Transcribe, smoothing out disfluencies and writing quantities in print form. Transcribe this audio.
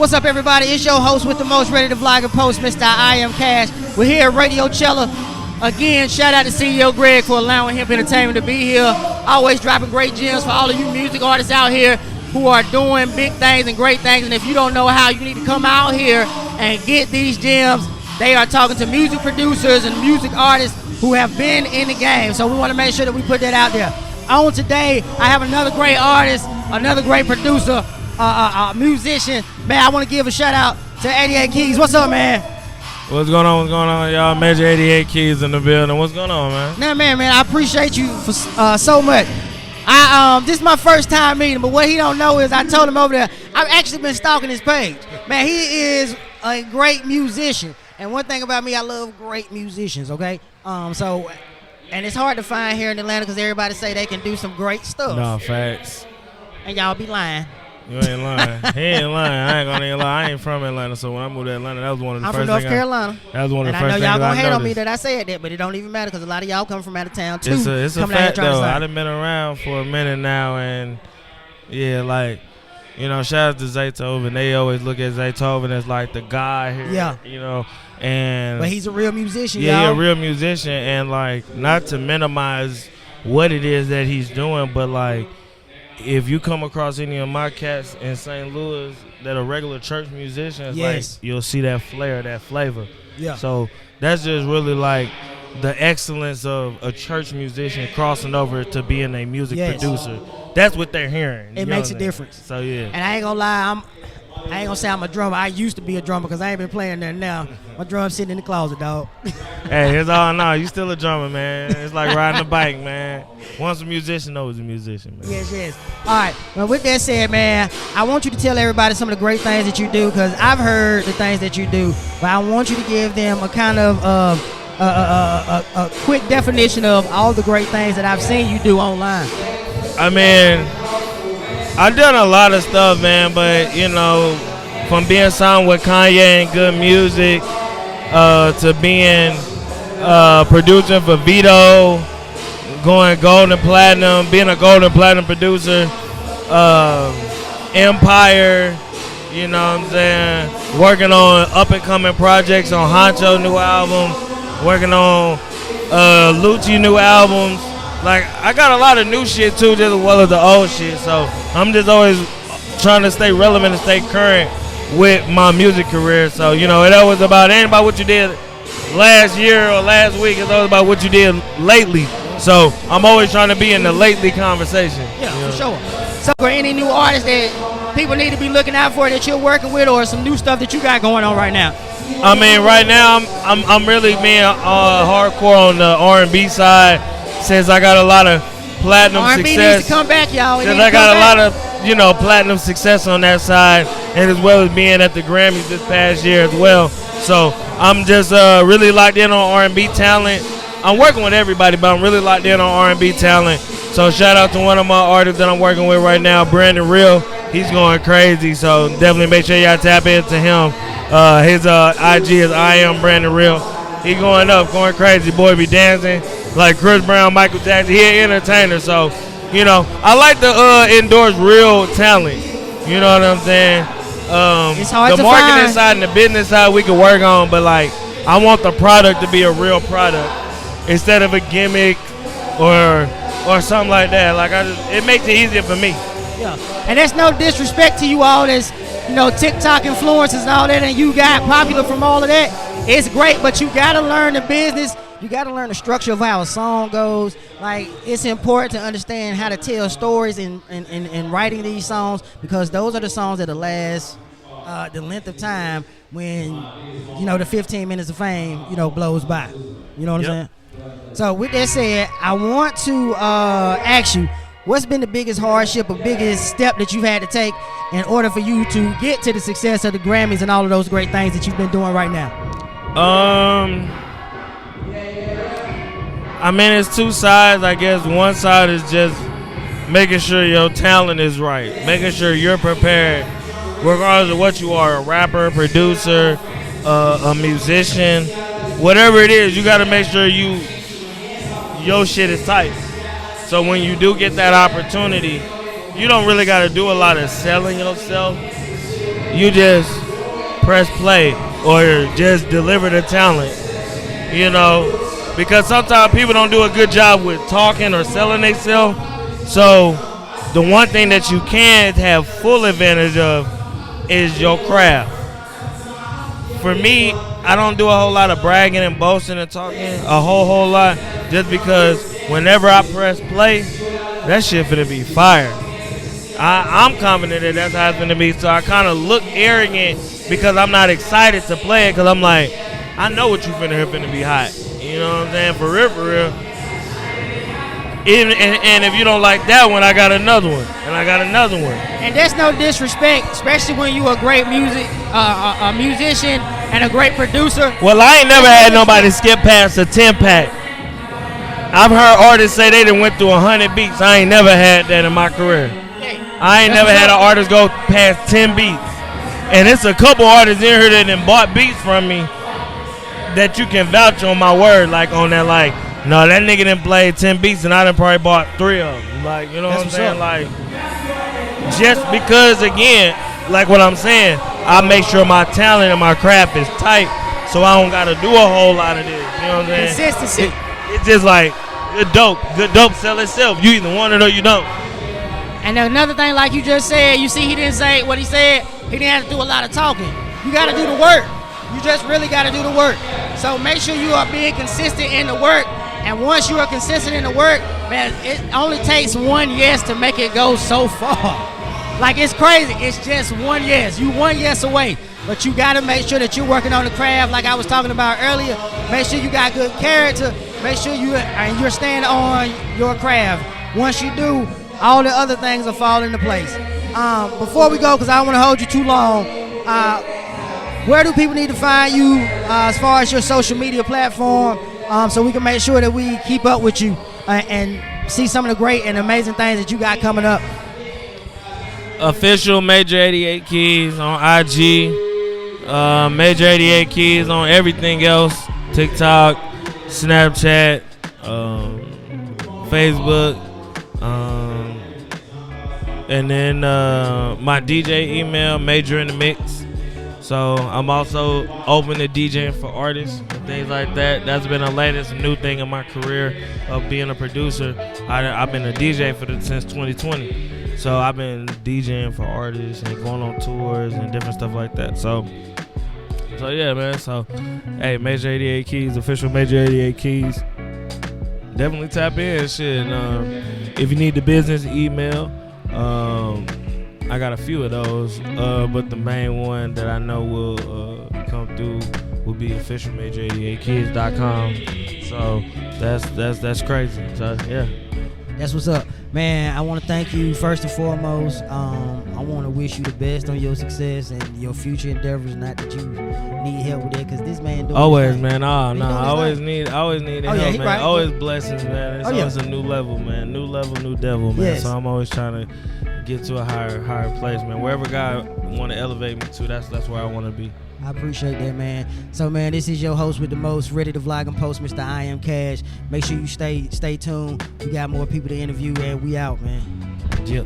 What's up, everybody? It's your host with the most, ready to vlog and post, Mr. I Am Cash. We're here at Radio Cella. Again, shout out to CEO Greg for allowing H.E.M.P Entertainment to be here. Always dropping great gems for all of you music artists out here who are doing big things and great things. And if you don't know how, you need to come out here and get these gems. They are talking to music producers and music artists who have been in the game. So we want to make sure that we put that out there. On today, I have another great artist, another great producer, musician. Man, I want to give a shout out to 88 Keys. What's up, man? What's going on, y'all? Major 88 Keys in the building. What's going on, man? Nah, man, I appreciate you for so much. This is my first time meeting him, but what he don't know is I told him over there, I've actually been stalking his page. Man, he is a great musician. And one thing about me, I love great musicians, okay? And it's hard to find here in Atlanta because everybody say they can do some great stuff. No, facts. And y'all be lying. You ain't lying. He ain't lying. I ain't gonna lie. I ain't from Atlanta, so when I moved to Atlanta, that was one of the I'm first from North Carolina. That was one of the and first things I know y'all gonna hate noticed. on me that I said that, but it don't even matter because a lot of y'all come from out of town too. It's a fact though. I done been around for a minute now, and yeah, like, you know, shout out to Zaytoven. They always look at Zaytoven as like the guy here. Yeah. You know, but he's a real musician. Yeah, y'all. he's a real musician, and like, not to minimize what it is that he's doing, but like, if you come across any of my cats in St. Louis that are regular church musicians, yes, like, you'll see that flair, that flavor. Yeah. So that's just really like the excellence of a church musician crossing over to being a music producer. That's what they're hearing. It makes a difference. So yeah. And I ain't gonna lie, I ain't gonna say I'm a drummer. I used to be a drummer because I ain't been playing there now. My drum's sitting in the closet, dog. Hey, it's all no. You still a drummer, man. It's like riding a bike, man. Once a musician, always a musician, man. Yes. All right. Well, with that said, man, I want you to tell everybody some of the great things that you do because I've heard the things that you do, but I want you to give them a kind of a quick definition of all the great things that I've seen you do online. I mean, I've done a lot of stuff, man, but, you know, from being signed with Kanye and Good Music to being producing for Vito, going gold and platinum, being a gold and platinum producer, Empire, you know what I'm saying, working on up-and-coming projects on Honcho new album, working on Lucci new albums. Like, I got a lot of new shit, too, just as well as the old shit. So I'm just always trying to stay relevant and stay current with my music career. So, you know, it always about, it ain't about what you did last year or last week. It's always about what you did lately. So I'm always trying to be in the lately conversation. Yeah, you know? For sure. So for any new artists that people need to be looking out for that you're working with or some new stuff that you got going on right now? I mean, right now I'm really being hardcore on the R&B side. Since I got a lot of platinum R&B success, needs to come back, y'all. Since I got a lot of, you know, platinum success on that side, and as well as being at the Grammys this past year as well. So I'm just really locked in on R&B talent. I'm working with everybody, but I'm really locked in on R&B talent. So shout out to one of my artists that I'm working with right now, Brandon Real. He's going crazy, so definitely make sure y'all tap into him. His IG is I Am Brandon Real. He going up, going crazy. Boy be dancing like Chris Brown, Michael Jackson. He an entertainer, so, you know, I like to endorse real talent. You know what I'm saying? It's hard the to marketing find. side and the business side we can work on, but like, I want the product to be a real product instead of a gimmick or something like that. Like, it makes it easier for me. Yeah, and that's no disrespect to you all that's, you know, TikTok influencers and all that, and you got popular from all of that. It's great, but you gotta learn the business. You gotta learn the structure of how a song goes. Like, it's important to understand how to tell stories in writing these songs because those are the songs that'll last the length of time when, you know, the 15 minutes of fame, you know, blows by. You know what I'm saying? So with that said, I want to ask you, what's been the biggest hardship or biggest step that you've had to take in order for you to get to the success of the Grammys and all of those great things that you've been doing right now? I mean, it's two sides, I guess. One side is just making sure your talent is right, making sure you're prepared, regardless of what you are, a rapper, producer, a musician, whatever it is, you got to make sure your shit is tight. So when you do get that opportunity, you don't really got to do a lot of selling yourself. you just press play or just deliver the talent, you know, because sometimes people don't do a good job with talking or selling themselves. So the one thing that you can have full advantage of is your craft. For me, I don't do a whole lot of bragging and boasting and talking a whole lot, just because whenever I press play, that shit finna be fire. I'm confident that that's how it's gonna be, so I kind of look arrogant because I'm not excited to play it, because I'm like, I know what you finna be hot. You know what I'm saying? For real, for real. And if you don't like that one, I got another one, and I got another one. And that's no disrespect, especially when you a great a musician and a great producer. Well, I ain't never had nobody skip past a 10-pack. I've heard artists say they done went through 100 beats. I ain't never had that in my career. I ain't never had an artist go past 10 beats. And it's a couple artists in here that done bought beats from me that you can vouch on my word, like on that, like, no, that nigga done played 10 beats and I done probably bought 3 of them. Like, you know what I'm saying? Like, just because, again, like what I'm saying, I make sure my talent and my craft is tight, so I don't got to do a whole lot of this. You know what I'm saying? Consistency. It's just like, good dope sell itself. You either want it or you don't. And another thing, like you just said, you see he didn't say what he said. He didn't have to do a lot of talking. You got to do the work. You just really got to do the work. So make sure you are being consistent in the work. And once you are consistent in the work, man, it only takes one yes to make it go so far. Like, it's crazy. It's just one yes. You one yes away. But you got to make sure that you're working on the craft, like I was talking about earlier. Make sure you got good character. Make sure you're staying on your craft. Once you do, all the other things will fall into place. Before we go, because I don't want to hold you too long, where do people need to find you as far as your social media platform, so we can make sure that we keep up with you and see some of the great and amazing things that you got coming up? Official Major 88 Keys on IG, Major 88 Keys on everything else, TikTok, Snapchat, Facebook, and then my DJ email, Major in the Mix. So I'm also open to DJing for artists and things like that. That's been the latest new thing in my career of being a producer. I've been a DJ since 2020. So I've been DJing for artists and going on tours and different stuff like that. So yeah, man. So, hey, Major 88 Keys, official Major 88 Keys. Definitely tap in, shit. If you need the business email, I got a few of those, but the main one that I know will come through will be officialmajor88kids.com. So that's crazy. So yeah, that's what's up, man. I want to thank you first and foremost. I want to wish you the best on your success and your future endeavors. Not that you need help with that, because this man doing always, his man. I always thing. need help, yeah, man. Right. Always blessings, man. It's always yeah. a new level, man. New level, new devil, man. Yes. So I'm always trying to get to a higher place, man. Wherever God want to elevate me to, that's where I want to be. I appreciate that, man. So, man, this is your host with the most, ready to vlog and post, Mr. I Am Cash. Make sure you stay tuned. We got more people to interview, and we out, man. Yep.